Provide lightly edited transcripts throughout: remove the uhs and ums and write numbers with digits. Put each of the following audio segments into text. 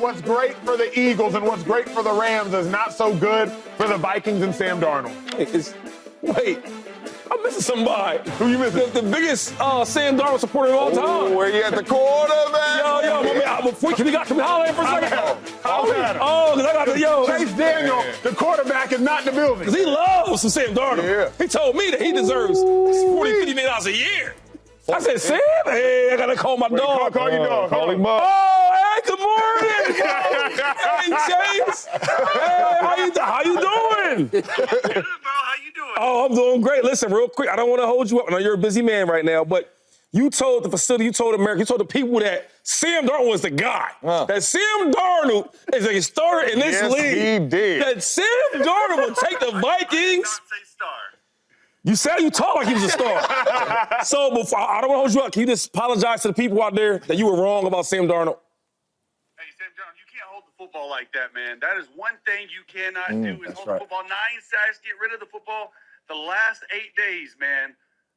what's great for the Eagles and what's great for the Rams is not so good for the Vikings and Sam Darnold. Wait, I'm missing somebody. Who you missing? The biggest Sam Darnold supporter of all time. Where you at the quarterback? Yo, before we got to holler at for a second. Oh, because I got to, Chase Daniel, the quarterback, is not in the building. Because he loves some Sam Darnold. Yeah. He told me that he deserves $40, $50 million a year. I said, Sam, hey, I got to call my dog. Call your dog. Call him up. Oh, hey, good morning. Hey, Chase. Hey, how you doing? Good, bro. How you doing? Oh, I'm doing great. Listen, real quick, I don't want to hold you up. I know you're a busy man right now, but you told the facility, you told America, you told the people that Sam Darnold was the guy. That Sam Darnold is a starter in this league. He did. That Sam Darnold will take the Vikings. Say star. You said you talk like he was a star. So before, I don't want to hold you up. Can you just apologize to the people out there that you were wrong about Sam Darnold? Hey, Sam Darnold, you can't hold the football like that, man. That is one thing you cannot do is hold the football. 9 sacks, get rid of the football. The last 8 days, man,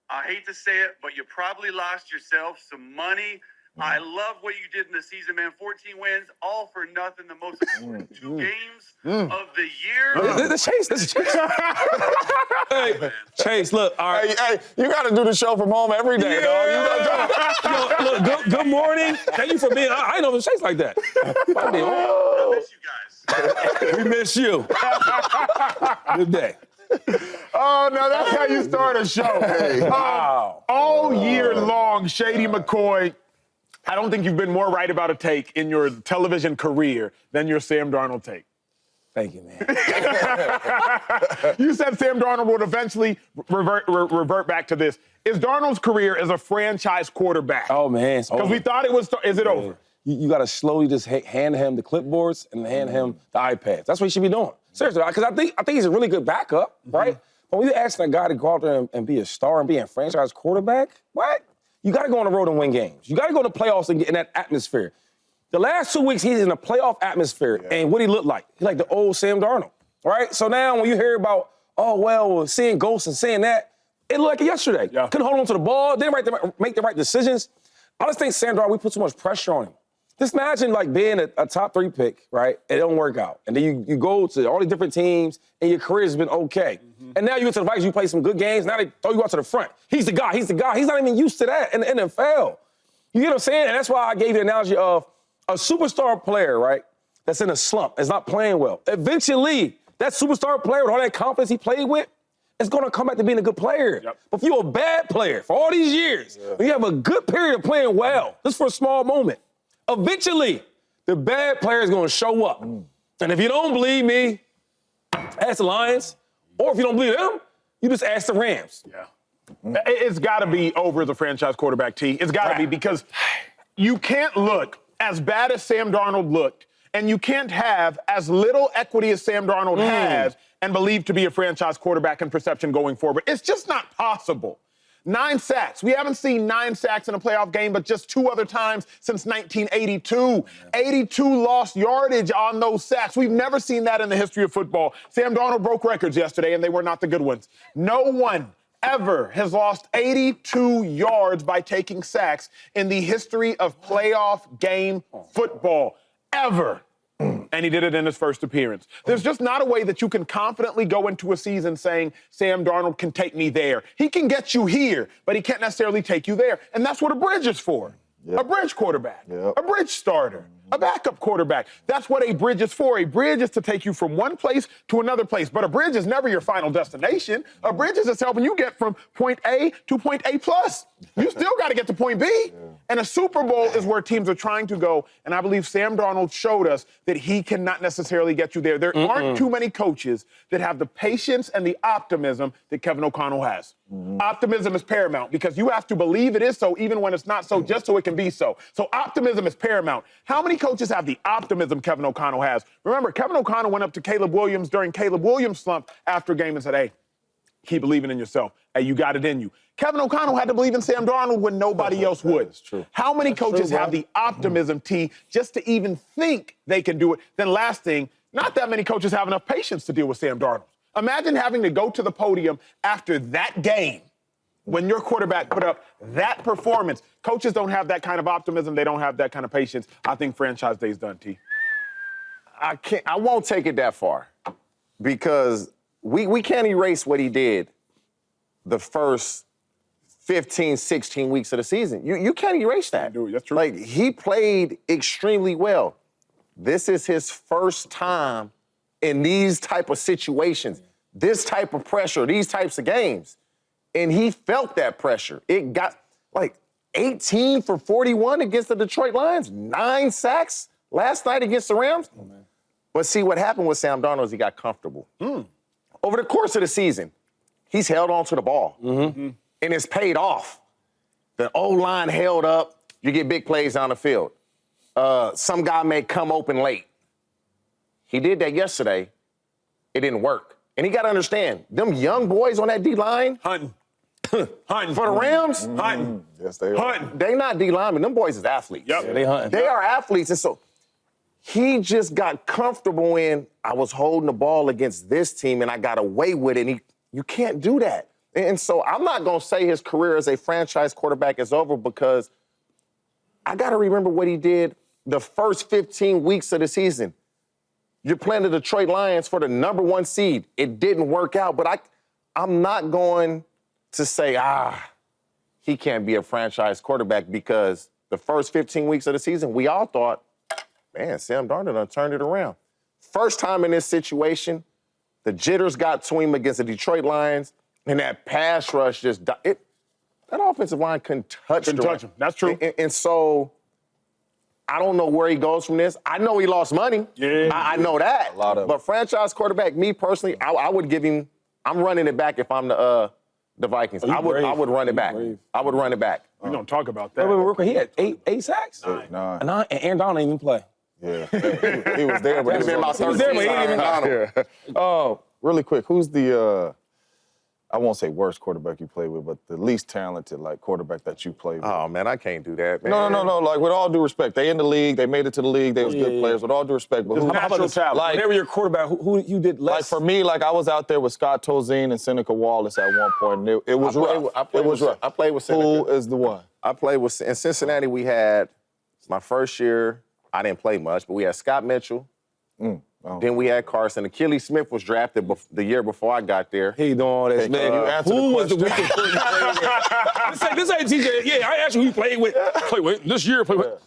I hate to say it, but you probably lost yourself some money. I love what you did in the season, man. 14 wins, all for nothing. The most important 2 games of the year. This is Chase. Hey, Chase, look, all right. Hey, you got to do the show from home every day, dog. Look, good morning. Thank you for being. I ain't know it was Chase like that. I miss you guys. We miss you. Good day. Oh, no, that's how you start a show. Wow. All year long, Shady McCoy, I don't think you've been more right about a take in your television career than your Sam Darnold take. Thank you, man. You said Sam Darnold would eventually revert back to this. Is Darnold's career as a franchise quarterback? Oh, man. Because we thought it was. Is it over? You got to slowly just hand him the clipboards and hand him the iPads. That's what he should be doing. Seriously, because I think he's a really good backup, right? But when you're asking a guy to go out there and be a star and be a franchise quarterback, what? You got to go on the road and win games. You got to go to the playoffs and get in that atmosphere. The last 2 weeks, he's in a playoff atmosphere, and what he looked like? He like the old Sam Darnold, right? So now when you hear about, seeing ghosts and saying that, it looked like it yesterday. Yeah. Couldn't hold on to the ball, didn't make the right decisions. I just think Sam Darnold, we put too much pressure on him. Just imagine like being a top 3 pick, right? It don't work out. And then you go to all these different teams and your career's been okay. And now you get to the Vikings, you play some good games, now they throw you out to the front. He's the guy. He's not even used to that in the NFL. You get what I'm saying? And that's why I gave you the analogy of a superstar player, right, that's in a slump, is not playing well. Eventually, that superstar player with all that confidence he played with is going to come back to being a good player. Yep. But if you're a bad player for all these years, you have a good period of playing well, just for a small moment, eventually, the bad player is going to show up. And if you don't believe me, ask the Lions. Or if you don't believe them, you just ask the Rams. Yeah. It's got to be over as a franchise quarterback, T. It's got to be, because you can't look as bad as Sam Darnold looked, and you can't have as little equity as Sam Darnold has and believe to be a franchise quarterback in perception going forward. It's just not possible. 9 sacks. We haven't seen 9 sacks in a playoff game, but just 2 other times since 1982. 82 lost yardage on those sacks. We've never seen that in the history of football. Sam Darnold broke records yesterday, and they were not the good ones. No one ever has lost 82 yards by taking sacks in the history of playoff game football. Ever. And he did it in his first appearance. There's just not a way that you can confidently go into a season saying, Sam Darnold can take me there. He can get you here, but he can't necessarily take you there. And that's what a bridge is for. A bridge quarterback, a bridge starter, a backup quarterback. That's what a bridge is for. A bridge is to take you from one place to another place. But a bridge is never your final destination. A bridge is just helping you get from point A to point A plus. You still got to get to point B. And a Super Bowl is where teams are trying to go. And I believe Sam Darnold showed us that he cannot necessarily get you there. There aren't too many coaches that have the patience and the optimism that Kevin O'Connell has. Optimism is paramount because you have to believe it is so even when it's not so, just so it can be so. So optimism is paramount. How many coaches have the optimism Kevin O'Connell has? Remember, Kevin O'Connell went up to Caleb Williams during Caleb Williams' slump after a game and said, hey, keep believing in yourself. Hey, you got it in you. Kevin O'Connell had to believe in Sam Darnold when nobody else would. That's true. How many coaches have the optimism, T, just to even think they can do it? Then last thing, not that many coaches have enough patience to deal with Sam Darnold. Imagine having to go to the podium after that game when your quarterback put up that performance. Coaches don't have that kind of optimism. They don't have that kind of patience. I think franchise day's done, T. I won't take it that far because we can't erase what he did the first 15, 16 weeks of the season. You can't erase that. That's true. Like, he played extremely well. This is his first time in these type of situations, this type of pressure, these types of games. And he felt that pressure. It got, 18 for 41 against the Detroit Lions, 9 sacks last night against the Rams. Oh, man. But see, what happened with Sam Darnold is he got comfortable. Over the course of the season, he's held on to the ball. And it's paid off. The O-line held up. You get big plays on the field. Some guy may come open late. He did that yesterday. It didn't work. And he got to understand, them young boys on that D-line. Hunting. For the Rams. Hunting. Yes, they are. Hunting. They not D-linemen. Them boys is athletes. Yep. Yeah, they hunting. They are athletes. And so he just got comfortable in, I was holding the ball against this team and I got away with it. And you can't do that. And so I'm not going to say his career as a franchise quarterback is over because I got to remember what he did the first 15 weeks of the season. You're playing the Detroit Lions for the #1 seed. It didn't work out, but I'm not going to say, he can't be a franchise quarterback because the first 15 weeks of the season, we all thought, man, Sam Darnold done turned it around. First time in this situation, the jitters got to him against the Detroit Lions. And that pass rush that offensive line couldn't touch him. That's true. And so I don't know where he goes from this. I know he lost money. Yeah. I know that. A lot of But franchise quarterback, me personally, I would give him, I'm running it back if I'm the Vikings. I would run it back. I would run it back. We're going to talk about that. Wait, he had eight sacks? Nine. And Aaron Donald didn't even play. Yeah. He was there, but He was there, but he didn't even Oh, really quick, who's the I won't say worst quarterback you play with, but the least talented quarterback that you play with? Oh man, I can't do that, man. No. Like, with all due respect, they in the league, they made it to the league, they was good players. With all due respect, but how about talent? Whenever your quarterback, who you did less? Like for me, I was out there with Scott Tolzien and Seneca Wallace at one point, and it was rough. It was rough. I played with Seneca. Who is the one? I played with in Cincinnati. We had my first year. I didn't play much, but we had Scott Mitchell. Then we had Carson. Achilles Smith was drafted the year before I got there. He doing all this. Man, you answered who was the weakest player you played with? This ain't TJ. Yeah, I asked you who you played with. This year, played with.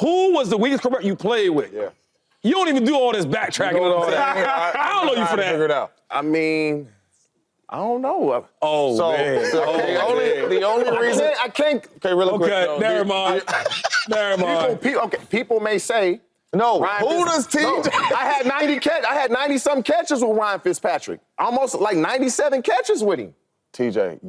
Who was the weakest quarterback you played with? Yeah. You don't even do all this backtracking and all that. I don't know you for that. Figure it out. I mean, I don't know. Man. The only reason I can't. Okay, really quick. Okay, never mind. Never mind. People may say. No, who does TJ? I had 90-some catches with Ryan Fitzpatrick. Almost 97 catches with him. TJ,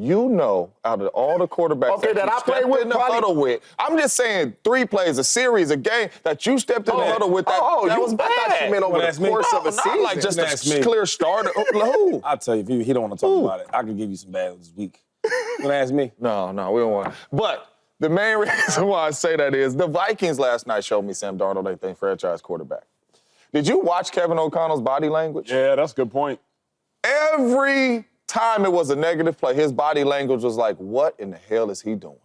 out of all the quarterbacks that I played with in the huddle with, I'm just saying 3 plays, a series, a game that you stepped in the huddle with. That was bad. I thought you meant over the course of a season. Not just a clear starter. Who? I'll tell you, if he don't want to talk about it, I can give you some bad this week. You want to ask me? No, we don't want to. But the main reason why I say that is the Vikings last night showed me Sam Darnold ain't their franchise quarterback. Did you watch Kevin O'Connell's body language? Yeah, that's a good point. Every time it was a negative play, his body language was like, what in the hell is he doing?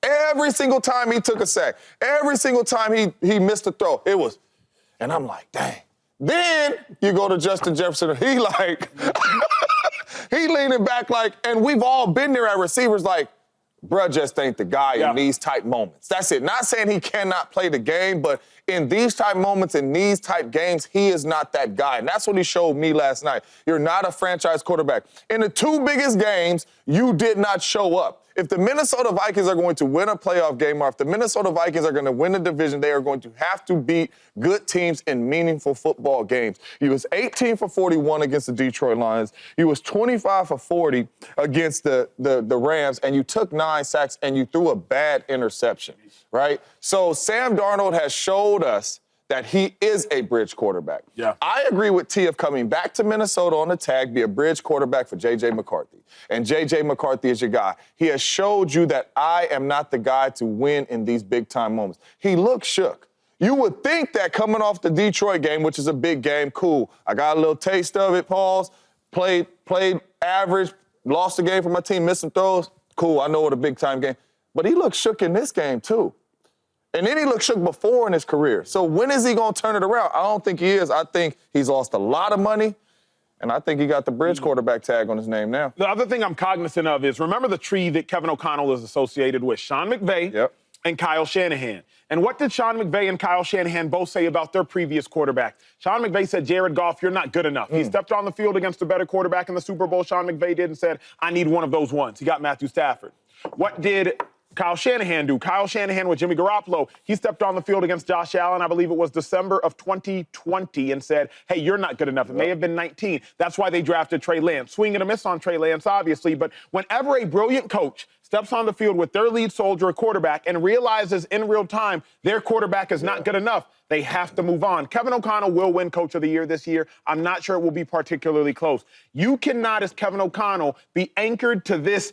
Every single time he took a sack, every single time he missed a throw, it was, and I'm like, dang. Then you go to Justin Jefferson, he leaning back and we've all been there at receivers bruh just ain't the guy in these type moments. That's it. Not saying he cannot play the game, but in these type moments, in these type games, he is not that guy. And that's what he showed me last night. You're not a franchise quarterback. In the 2 biggest games, you did not show up. If the Minnesota Vikings are going to win a playoff game, or if the Minnesota Vikings are going to win a division, they are going to have to beat good teams in meaningful football games. He was 18 for 41 against the Detroit Lions. He was 25 for 40 against the Rams, and you took 9 sacks and you threw a bad interception, right? So Sam Darnold has showed us that he is a bridge quarterback. Yeah. I agree with T of coming back to Minnesota on the tag, be a bridge quarterback for J.J. McCarthy. And J.J. McCarthy is your guy. He has showed you that I am not the guy to win in these big-time moments. He looked shook. You would think that coming off the Detroit game, which is a big game, cool. I got a little taste of it, pause. Played average, lost the game for my team, missed some throws. Cool, I know what a big-time game. But he looked shook in this game, too. And then he looked shook before in his career. So when is he going to turn it around? I don't think he is. I think he's lost a lot of money, and I think he got the bridge quarterback tag on his name now. The other thing I'm cognizant of is, remember the tree that Kevin O'Connell is associated with? Sean McVay and Kyle Shanahan. And what did Sean McVay and Kyle Shanahan both say about their previous quarterback? Sean McVay said, Jared Goff, you're not good enough. He stepped on the field against a better quarterback in the Super Bowl. Sean McVay did and said, I need one of those ones. He got Matthew Stafford. What did Kyle Shanahan do? Kyle Shanahan with Jimmy Garoppolo, he stepped on the field against Josh Allen, I believe it was December of 2020, and said, hey, you're not good enough. It may have been 19. That's why they drafted Trey Lance. Swing and a miss on Trey Lance, obviously, but whenever a brilliant coach steps on the field with their lead soldier, a quarterback, and realizes in real time their quarterback is not good enough, they have to move on. Kevin O'Connell will win Coach of the Year this year. I'm not sure it will be particularly close. You cannot, as Kevin O'Connell, be anchored to this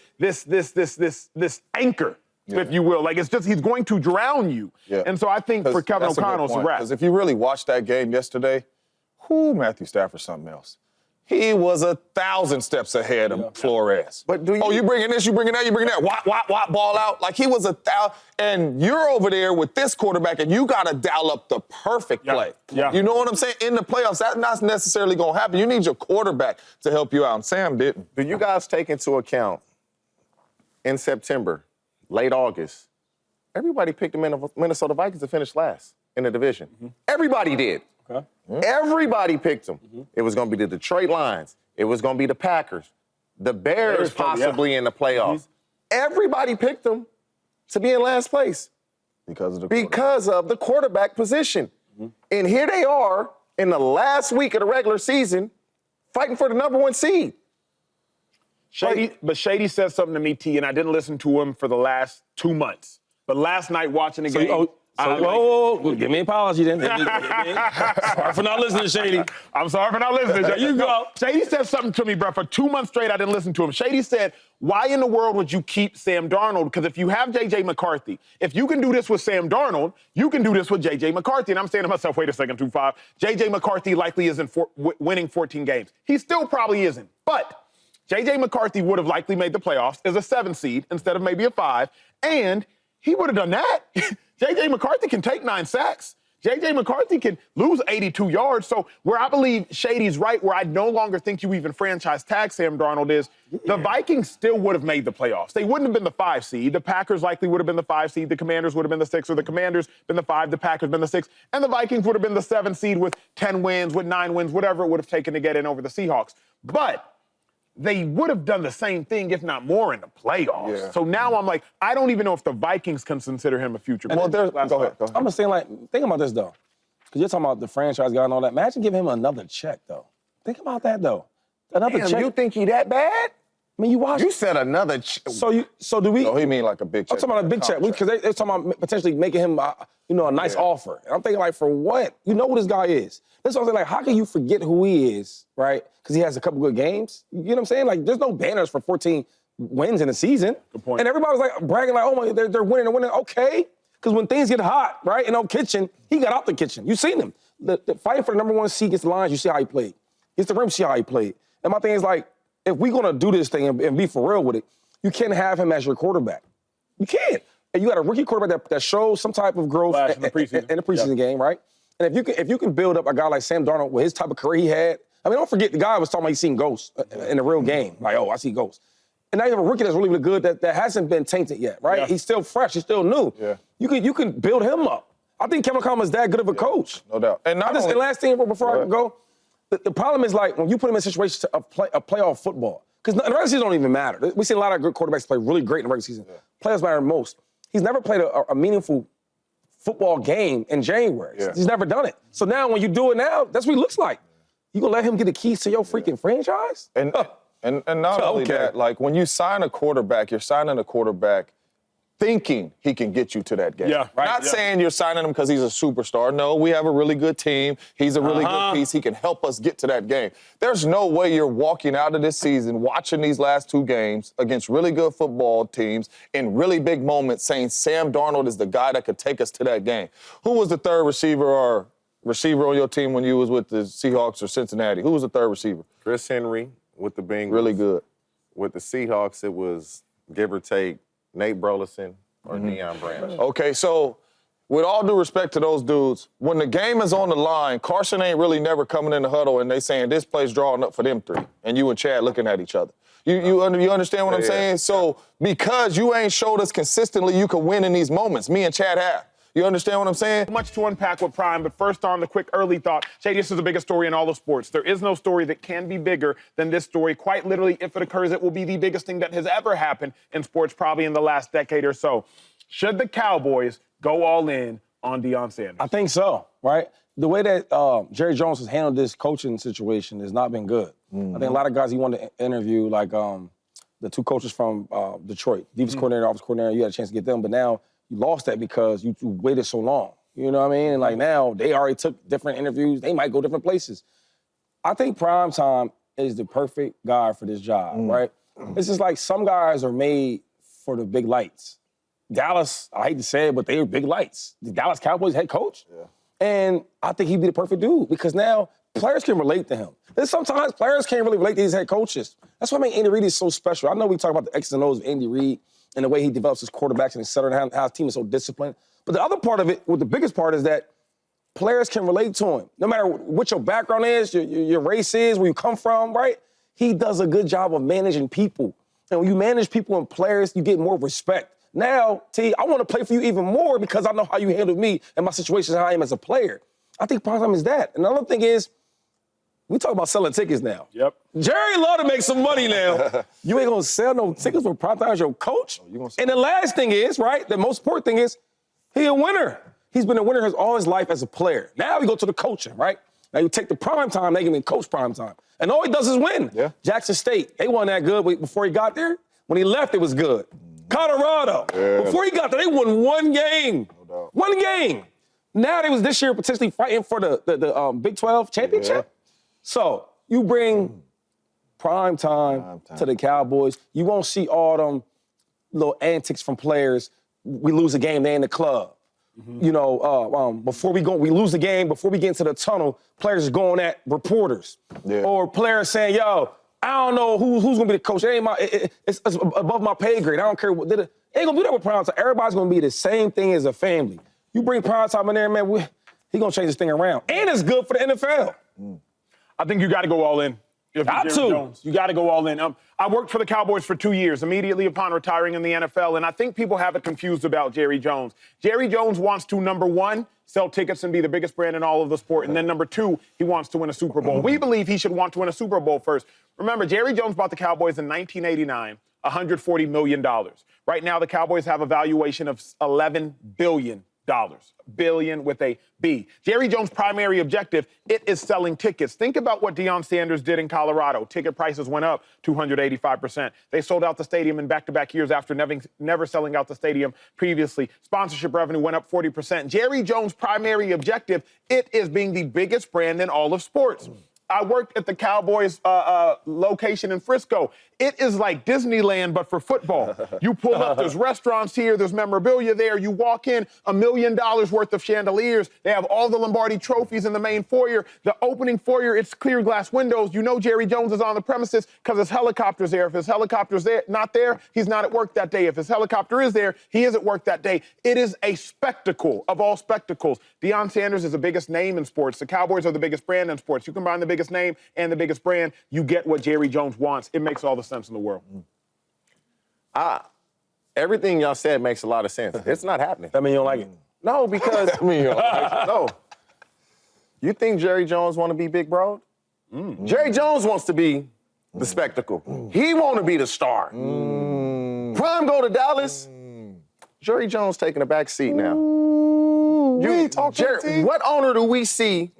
anchor, if you will. Like, it's just, he's going to drown you. Yeah. And so I think for Kevin O'Connell, it's a wrap. Because if you really watched that game yesterday, Matthew Stafford's something else. He was 1,000 steps ahead of Flores. But do you? Oh, you bringing this, you bringing that, you bringing that. Wop, ball out. Like, he was 1,000. And you're over there with this quarterback, and you got to dial up the perfect play. Yeah. You know what I'm saying? In the playoffs, that's not necessarily going to happen. You need your quarterback to help you out, and Sam didn't. Do you guys take into account in September, late August, everybody picked the Minnesota Vikings to finish last in the division. Everybody did. Okay. Everybody picked them. It was going to be the Detroit Lions. It was going to be the Packers. The Bears possibly in the playoffs. Everybody picked them to be in last place. Because of the quarterback position. And here they are in the last week of the regular season fighting for the number 1 seed. But Shady said something to me, T, and I didn't listen to him for the last 2 months. But last night watching the game... give me an apology then. Sorry for not listening, Shady. I'm sorry for not listening. There you go. Shady said something to me, bro. For 2 months straight, I didn't listen to him. Shady said, why in the world would you keep Sam Darnold? Because if you have J.J. McCarthy, if you can do this with Sam Darnold, you can do this with J.J. McCarthy. And I'm saying to myself, wait a second, 2-5. J.J. McCarthy likely isn't winning 14 games. He still probably isn't. But J.J. McCarthy would have likely made the playoffs as a 7 seed instead of maybe a 5. And he would have done that. J.J. McCarthy can take 9 sacks. J.J. McCarthy can lose 82 yards. So where I believe Shady's right, where I no longer think you even franchise tag Sam Darnold is, the Vikings still would have made the playoffs. They wouldn't have been the 5 seed. The Packers likely would have been the 5 seed. The Commanders would have been the 6, or the Commanders been the 5, the Packers been the 6, and the Vikings would have been the 7 seed with 10 wins, with 9 wins, whatever it would have taken to get in over the Seahawks. But they would have done the same thing, if not more, in the playoffs. Yeah. So now I'm like, I don't even know if the Vikings can consider him a future. Well, go ahead. I'm just saying, like, think about this, though. Because you're talking about the franchise guy and all that. Imagine giving him another check, though. Think about that, though. Another check. You think he that bad? I mean, you watch. You said another check. So do we? No, he mean like a big check. I'm talking about a big check. Because they're talking about potentially making him, a nice offer. And I'm thinking, like, for what? You know who this guy is. That's what I'm saying. Like, how can you forget who he is, right? Because he has a couple good games. You know what I'm saying? Like, there's no banners for 14 wins in a season. Good point. And everybody was like bragging, like, oh my, they're winning, they're winning. Okay. Because when things get hot, right, in the kitchen, he got out the kitchen. You seen him. The fighting for the number 1 seed against the Lions, you see how he played. Against the Rams, you see how he played. And my thing is, like, if we're going to do this thing and be for real with it, you can't have him as your quarterback. You can't. And you got a rookie quarterback that shows some type of growth in the preseason, game, right? And if you can build up a guy like Sam Darnold with his type of career he had, I mean, don't forget the guy was talking about he's seen ghosts in the real game. Like, oh, I see ghosts. And now you have a rookie that's really, really good that hasn't been tainted yet, right? Yeah. He's still fresh. He's still new. Yeah. You can build him up. I think Kevin O'Connell is that good of a coach. No doubt. And And last thing before I go, the problem is, like, when you put him in situations of playoff football, because the regular season don't even matter. We see a lot of good quarterbacks play really great in the regular season. Yeah. Playoffs matter most. He's never played a meaningful football game in January. Yeah. He's never done it. So now when you do it now, that's what he looks like. You gonna let him get the keys to your freaking franchise? And not only that, like, when you sign a quarterback, you're signing a quarterback thinking he can get you to that game. Yeah, right, Not saying you're signing him because he's a superstar. No, we have a really good team. He's a really good piece. He can help us get to that game. There's no way you're walking out of this season watching these last 2 games against really good football teams in really big moments saying Sam Darnold is the guy that could take us to that game. Who was the third receiver on your team when you was with the Seahawks or Cincinnati? Who was the third receiver? Chris Henry with the Bengals. Really good. With the Seahawks, it was, give or take, Nate Burleson or Deion Branch. Okay, so with all due respect to those dudes, when the game is on the line, Carson ain't really never coming in the huddle and they saying this play's drawing up for them three, and you and Chad looking at each other. You understand what I'm saying? So because you ain't showed us consistently you can win in these moments, me and Chad have. You understand what I'm saying? Much to unpack with Prime, but first on the quick early thought. Shady, this is the biggest story in all of sports. There is no story that can be bigger than this story. Quite literally, if it occurs, it will be the biggest thing that has ever happened in sports, probably in the last decade or so. Should the Cowboys go all in on Deion Sanders? I think so, right? The way that Jerry Jones has handled this coaching situation has not been good. I think a lot of guys he wanted to interview, like the two coaches from Detroit, defense coordinator, offensive coordinator, you had a chance to get them, but now you lost that because you waited so long. You know what I mean? And like now, they already took different interviews. They might go different places. I think primetime is the perfect guy for this job, right? It's just like some guys are made for the big lights. Dallas, I hate to say it, but they were big lights. The Dallas Cowboys head coach. Yeah. And I think he'd be the perfect dude because now players can relate to him. There's sometimes players can't really relate to these head coaches. That's why I mean Andy Reid is so special. I know we talk about the X's and O's of Andy Reid and the way he develops his quarterbacks and et cetera, and how his team is so disciplined. But the other part of it, the biggest part is that players can relate to him. No matter what your background is, your race is, where you come from, right? He does a good job of managing people. And when you manage people and players, you get more respect. Now, T, I want to play for you even more because I know how you handled me and my situation, how I am as a player. I think primetime is that. And another thing is, we talk about selling tickets now. Yep. Jerry love to make some money now. You ain't gonna sell no tickets for primetime as your coach. And the last thing is, right, the most important thing is, he a winner. He's been a winner all his life as a player. Now we go to the coaching, right? Now you take the primetime, they give him coach primetime. And all he does is win. Yeah. Jackson State, they wasn't that good before he got there. When he left, it was good. Colorado, before he got there, they won one game. No doubt. One game. Now they was this year potentially fighting for the Big 12 championship. Yeah. So you bring prime time to the Cowboys. You won't see all them little antics from players. We lose a game, they in the club. You know, before we lose the game, before we get into the tunnel, players are going at reporters. Yeah. Or players saying, yo, I don't know who's going to be the coach. It's above my pay grade. I don't care. Ain't going to do that with prime time. Everybody's going to be the same thing as a family. You bring prime time in there, man, he going to change this thing around. And it's good for the NFL. I think you got to go all in. Got to. Jones. You got to go all in. I worked for the Cowboys for 2 years, immediately upon retiring in the NFL, and I think people have it confused about Jerry Jones. Jerry Jones wants to, number one, sell tickets and be the biggest brand in all of the sport, and then number two, he wants to win a Super Bowl. We believe he should want to win a Super Bowl first. Remember, Jerry Jones bought the Cowboys in 1989, $140 million. Right now, the Cowboys have a valuation of $11 billion. Billion with a B. Jerry Jones' primary objective, it is selling tickets. Think about what Deion Sanders did in Colorado. Ticket prices went up 285%. They sold out the stadium in back-to-back years after never selling out the stadium previously. Sponsorship revenue went up 40%. Jerry Jones' primary objective, it is being the biggest brand in all of sports. I worked at the Cowboys location in Frisco. It is like Disneyland, but for football. You pull up, there's restaurants here, there's memorabilia there. You walk in, $1 million worth of chandeliers. They have all the Lombardi trophies in the main foyer. The opening foyer, it's clear glass windows. You know Jerry Jones is on the premises because his helicopter's there. If his helicopter's there, not there, he's not at work that day. If his helicopter is there, he is at work that day. It is a spectacle of all spectacles. Deion Sanders is the biggest name in sports. The Cowboys are the biggest brand in sports. You combine the biggest name and the biggest brand, you get what Jerry Jones wants. It makes all the sense in the world. Everything y'all said makes a lot of sense. It's not happening. That mean you don't like it? No, because no. You think Jerry Jones want to be big bro? Jerry Jones wants to be the spectacle. He want to be the star. Prime go to Dallas. Jerry Jones taking a back seat now. What owner do we see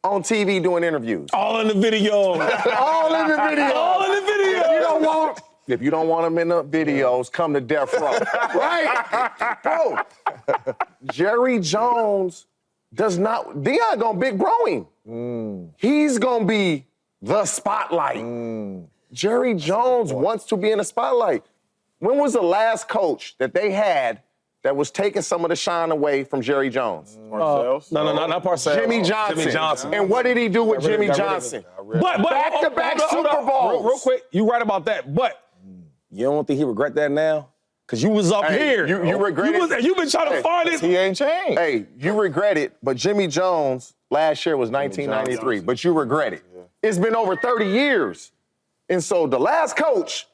on TV doing interviews? All in the video. All in the video. All in the video. If you don't want them in the videos, come to Death Row. Right? Bro, Jerry Jones does not, Deion gonna big bro him. He's gonna be the spotlight. Jerry Jones wants to be in the spotlight. When was the last coach that they had that was taking some of the shine away from Jerry Jones? Parcells? No, not Parcells. Jimmy Johnson. Jimmy Johnson. And what did he do with Jimmy Johnson? But back-to-back Super Bowls. Real quick, you right about that. But you don't think he regret that now? Because you was up here. You regret it. You've been trying to find it. He ain't changed. Hey, you regret it, but Jimmy Jones last year was 1993, but you regret it. Yeah. It's been over 30 years. And so the last coach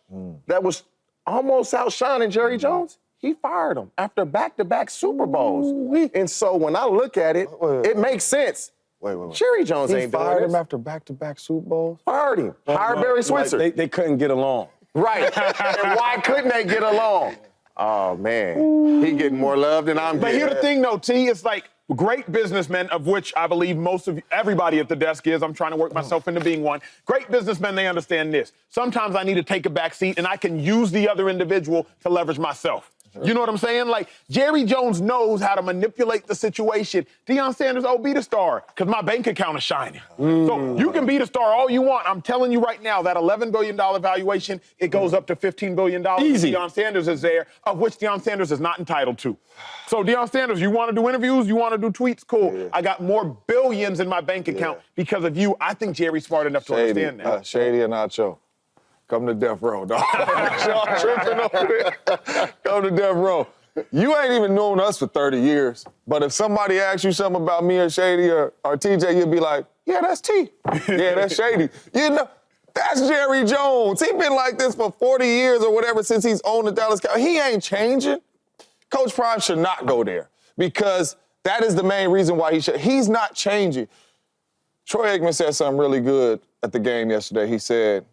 that was almost outshining Jerry Jones, he fired him after back-to-back Super Bowls. And so when I look at it, it makes sense. Wait. Jerry Jones ain't doing fired this. him after back-to-back Super Bowls? Fired him. Hired Barry Switzer. They couldn't get along. Right. And why couldn't they get along? Oh, man. He getting more love than I'm getting. But here's the thing, though, T. It's like great businessmen, of which I believe everybody at the desk is. I'm trying to work myself into being one. Great businessmen, they understand this. Sometimes I need to take a back seat, and I can use the other individual to leverage myself. You know what I'm saying? Like, Jerry Jones knows how to manipulate the situation. Deion Sanders, be the star, because my bank account is shining. So you can be the star all you want. I'm telling you right now, that $11 billion valuation, it goes up to $15 billion. Easy. Deion Sanders is there, of which Deion Sanders is not entitled to. So Deion Sanders, you want to do interviews? You want to do tweets? Cool. Yeah. I got more billions in my bank account because of you. I think Jerry's smart enough to understand that. Shady and Acho. Come to death row, dog. Y'all tripping over there. Come to death row. You ain't even known us for 30 years. But if somebody asks you something about me or Shady or TJ, you'll be like, yeah, that's T. Yeah, that's Shady. You know, that's Jerry Jones. He been like this for 40 years or whatever since he's owned the Dallas Cowboys. He ain't changing. Coach Prime should not go there because that is the main reason why he's not changing. Troy Aikman said something really good at the game yesterday. He said,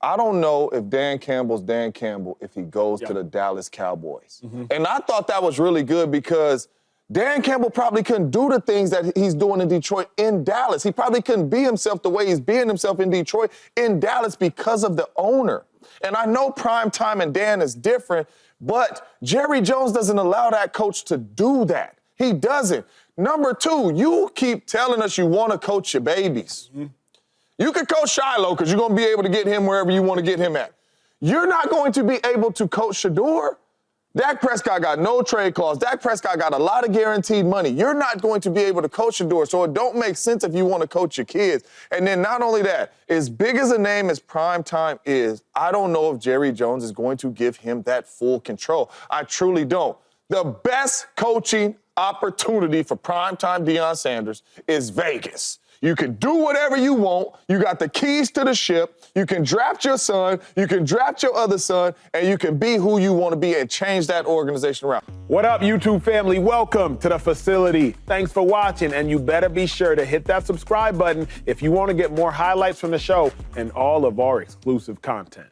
I don't know if Dan Campbell's Dan Campbell if he goes to the Dallas Cowboys. And I thought that was really good because Dan Campbell probably couldn't do the things that he's doing in Detroit in Dallas. He probably couldn't be himself the way he's being himself in Detroit in Dallas because of the owner. And I know Prime Time and Dan is different, but Jerry Jones doesn't allow that coach to do that. He doesn't. Number two, you keep telling us you want to coach your babies. You can coach Shiloh because you're going to be able to get him wherever you want to get him at. You're not going to be able to coach Shador. Dak Prescott got no trade clause. Dak Prescott got a lot of guaranteed money. You're not going to be able to coach Shador, so it don't make sense if you want to coach your kids. And then not only that, as big as a name as Prime Time is, I don't know if Jerry Jones is going to give him that full control. I truly don't. The best coaching opportunity for Prime Time Deion Sanders is Vegas. You can do whatever you want. You got the keys to the ship. You can draft your son. You can draft your other son. And you can be who you want to be and change that organization around. What up, YouTube family? Welcome to the facility. Thanks for watching. And you better be sure to hit that subscribe button if you want to get more highlights from the show and all of our exclusive content.